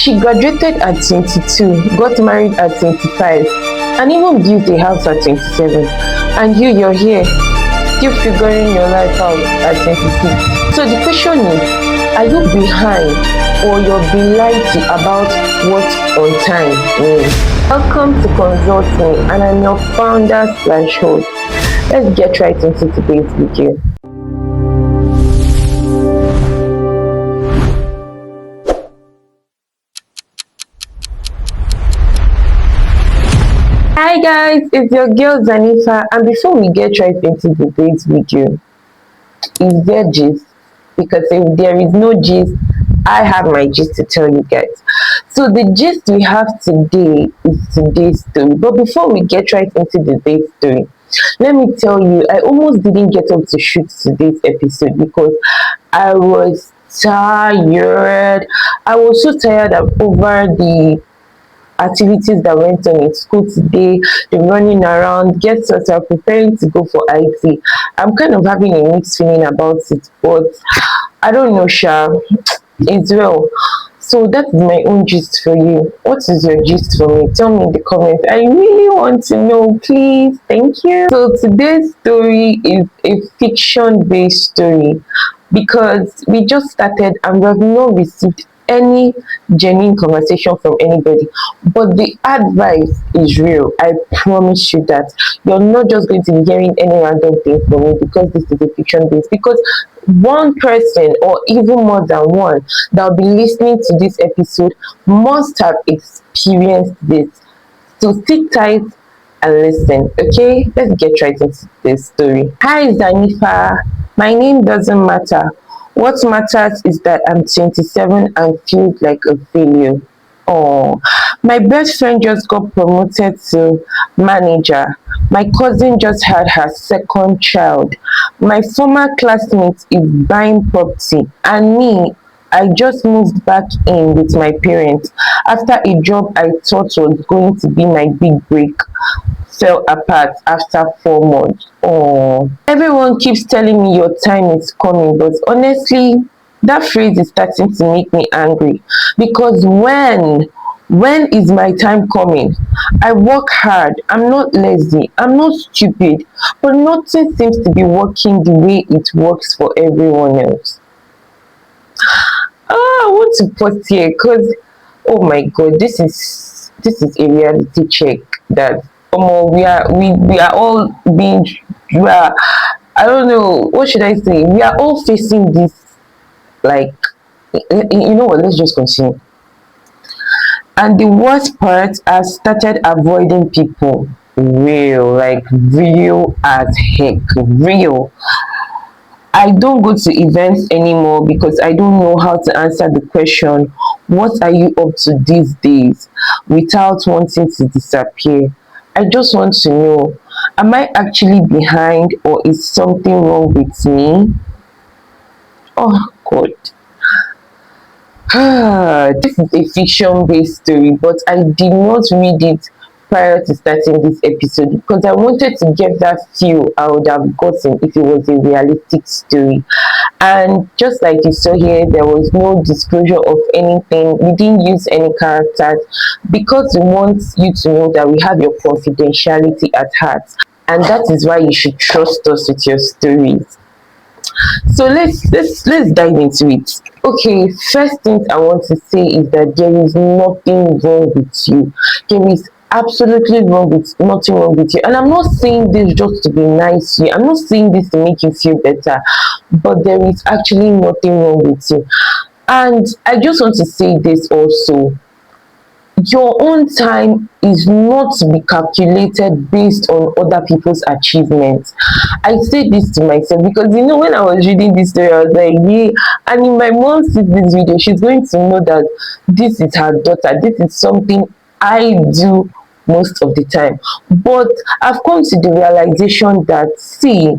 She graduated at 22, got married at 25, and even built a house at 27. And you're here, still figuring your life out at 26. So the question is, are you behind or you're being lied to about what on time means? Welcome to Consult Me, and I'm your founder/host. Let's get right into today's video. Hi guys, it's your girl Zanifa, and before we get right into today's video, is there gist? Because if there is no gist, I have my gist to tell you guys. So the gist we have today is today's story. But before we get right into today's story, let me tell you, I almost didn't get up to shoot today's episode because I was tired. I was so tired over the activities that went on in school today, the running around, guests that are preparing to go for IT. I'm kind of having a mixed feeling about it, but I don't know, Sha. It's well. So that's my own gist for you. What is your gist for me? Tell me in the comments. I really want to know, please. Thank you. So today's story is a fiction-based story because we just started and we have not received any genuine conversation from anybody, but the advice is real. I promise you that you're not just going to be hearing any random thing from me because this is a fiction based, because one person or even more than one that will be listening to this episode must have experienced this. So sit tight and listen. Okay, let's get right into this story. Hi Zanifa, my name doesn't matter. What matters is that I'm 27 and feel like a failure. Oh, my best friend just got promoted to manager. My cousin just had her second child. My former classmate is buying property. And me, I just moved back in with my parents after a job I thought was going to be my big break fell apart after 4 months. Oh, everyone keeps telling me your time is coming, but honestly, that phrase is starting to make me angry because when is my time coming? I work hard, I'm not lazy, I'm not stupid, but nothing seems to be working the way it works for everyone else. I want to pause here because, oh my god, this is a reality check that we are all being, I don't know, what should I say, we are all facing this. Like, you know what, let's just continue. And the worst part, I started avoiding people. Real as heck, real. I don't go to events anymore because I don't know how to answer the question, what are you up to these days, without wanting to disappear. I just want to know, am I actually behind or is something wrong with me? Oh God. This is a fiction-based story, but I did not read it prior to starting this episode because I wanted to get that feel I would have gotten if it was a realistic story. And just like you saw here, there was no disclosure of anything. We didn't use any characters because we want you to know that we have your confidentiality at heart, and that is why you should trust us with your stories. So let's dive into it. Okay, first thing I want to say is that there is nothing wrong with you. There is absolutely nothing wrong with you, and I'm not saying this just to be nice to you. I'm not saying this to make you feel better, but there is actually nothing wrong with you. And I just want to say this also, your own time is not to be calculated based on other people's achievements. I say this to myself because, you know, when I was reading this story, I was like, yeah, and if my mom sees this video, she's going to know that this is her daughter. This is something I do most of the time. But I've come to the realization that, see,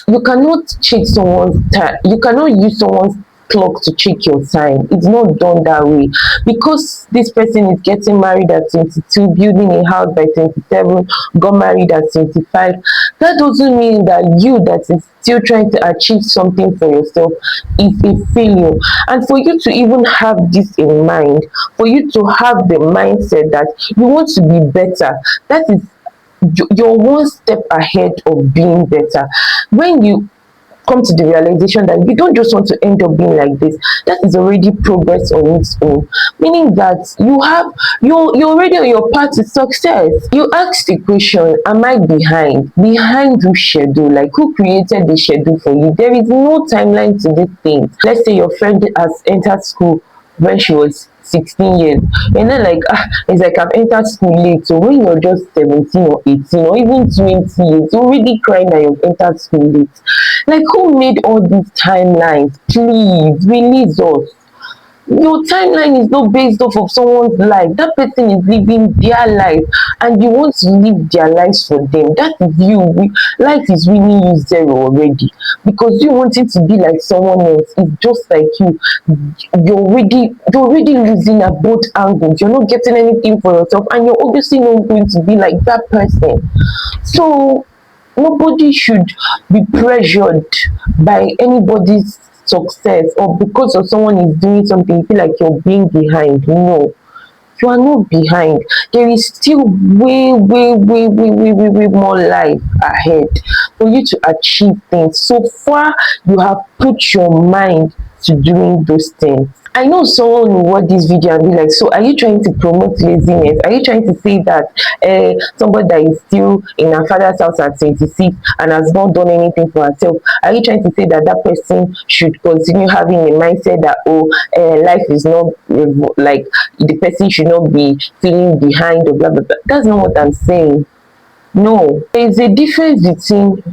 you cannot cheat someone's time. You cannot use someone's clock to check your time. It's not done that way. Because this person is getting married at 22, building a house by 27, got married at 25, that doesn't mean that you that is still trying to achieve something for yourself is a failure. And for you to even have this in mind, for you to have the mindset that you want to be better, that is you're one step ahead of being better. When you come to the realization that you don't just want to end up being like this, that is already progress on its own, meaning that you're already on your path to success. You ask the question, am I behind whose schedule? Like, who created the schedule for you? There is no timeline to these things. Let's say your friend has entered school when she was 16 years, and then like it's like I've entered school late. So when you're just 17 or 18 or even 20 years, you're already crying that you've entered school late. Like, who made all these timelines? Please release us. Your timeline is not based off of someone's life. That person is living their life and you want to live their lives for them. That is you. Life is winning you zero already, because you wanting to be like someone else is just like you. You're already losing at both angles. You're not getting anything for yourself and you're obviously not going to be like that person. So nobody should be pressured by anybody's success, or because of someone is doing something, you feel like you're being behind. No, you are not behind. There is still way more life ahead for you to achieve things. So far, you have put your mind to doing those things. I know someone will watch this video and be like, so are you trying to promote laziness? Are you trying to say that somebody that is still in her father's house at 26 and has not done anything for herself, are you trying to say that that person should continue having a mindset that, life is not like the person should not be feeling behind or blah, blah, blah? That's not what I'm saying. No, there's a difference between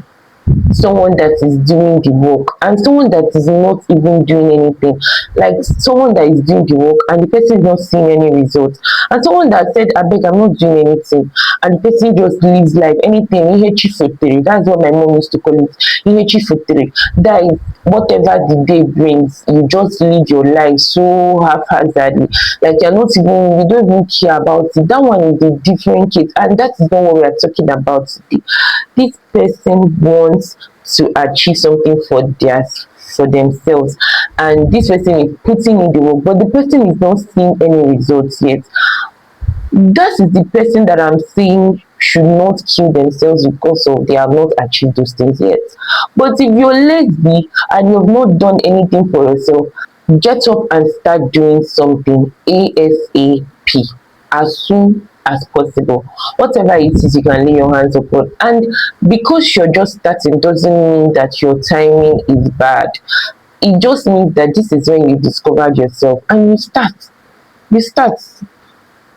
someone that is doing the work and someone that is not even doing anything. Like someone that is doing the work and the person is not seeing any results, and someone that said, I beg, I'm not doing anything, and the person just lives life anything. That's what my mom used to call it. That is whatever the day brings, you just live your life so haphazardly, like you don't even care about it. That one is a different case, and that is not what we are talking about today. This person wants to achieve something for themselves, and this person is putting in the work, but the person is not seeing any results yet. That is the person that I'm saying should not kill themselves because of they have not achieved those things yet. But if you're lazy and you have not done anything for yourself, get up and start doing something ASAP, as soon as possible. Whatever it is, you can lay your hands upon. And because you're just starting doesn't mean that your timing is bad. It just means that this is when you discovered yourself and you start.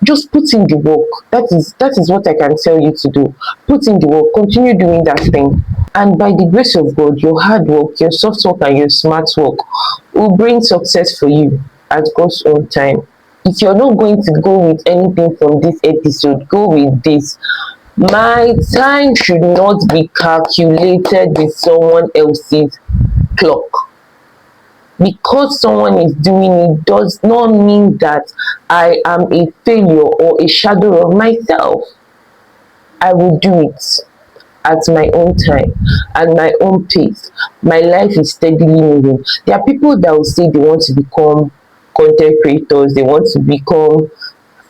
Just put in the work. That is what I can tell you to do. Put in the work, continue doing that thing, and by the grace of God, your hard work, your soft work, and your smart work will bring success for you at God's own time. If you're not going to go with anything from this episode, go with this: my time should not be calculated with someone else's clock. Because someone is doing it does not mean that I am a failure or a shadow of myself. I will do it at my own time, at my own pace. My life is steadily moving. There are people that will say they want to become content creators, they want to become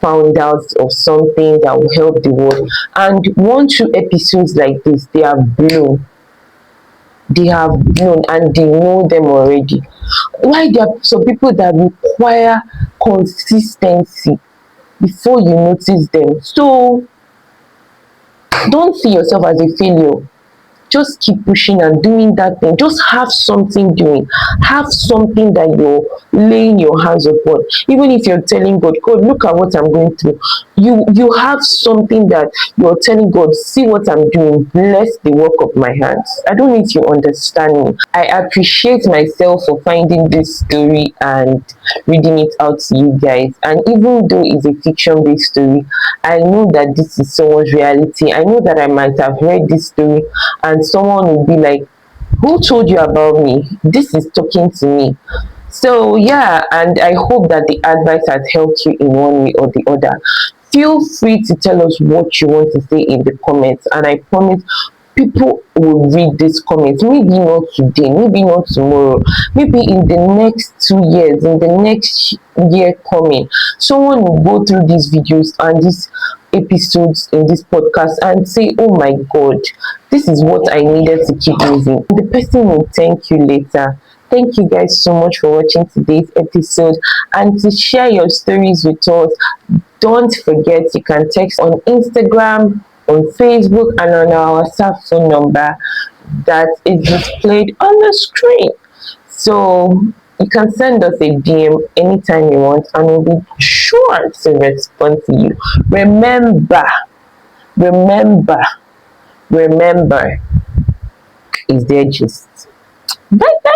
founders of something that will help the world. And 1-2 episodes like this, they have blown. And they know them already. Why there are some people that require consistency before you notice them. So don't see yourself as a failure. Just keep pushing and doing that thing. Just have something doing. Have something that you're laying your hands upon. Even if you're telling God, God, look at what I'm going through. You have something that you're telling God, see what I'm doing. Bless the work of my hands. I don't need you understand me. I appreciate myself for finding this story and reading it out to you guys. And even though it's a fiction-based story, I know that this is someone's reality. I know that I might have read this story and someone will be like, who told you about me? This is talking to me. So yeah, and I hope that the advice has helped you in one way or the other. Feel free to tell us what you want to say in the comments, and I promise people will read these comments. Maybe not today, maybe not tomorrow, maybe in the next 2 years, in the next year coming, someone will go through these videos and these episodes in this podcast and say, oh my god, this is what I needed to keep moving. The person will thank you later. Thank you guys so much for watching today's episode, and to share your stories with us. Don't forget, you can text on Instagram, on Facebook, and on our WhatsApp phone number that is displayed on the screen. So you can send us a DM anytime you want, and we'll be sure to respond to you. Remember, remember, remember, is there just bye bye.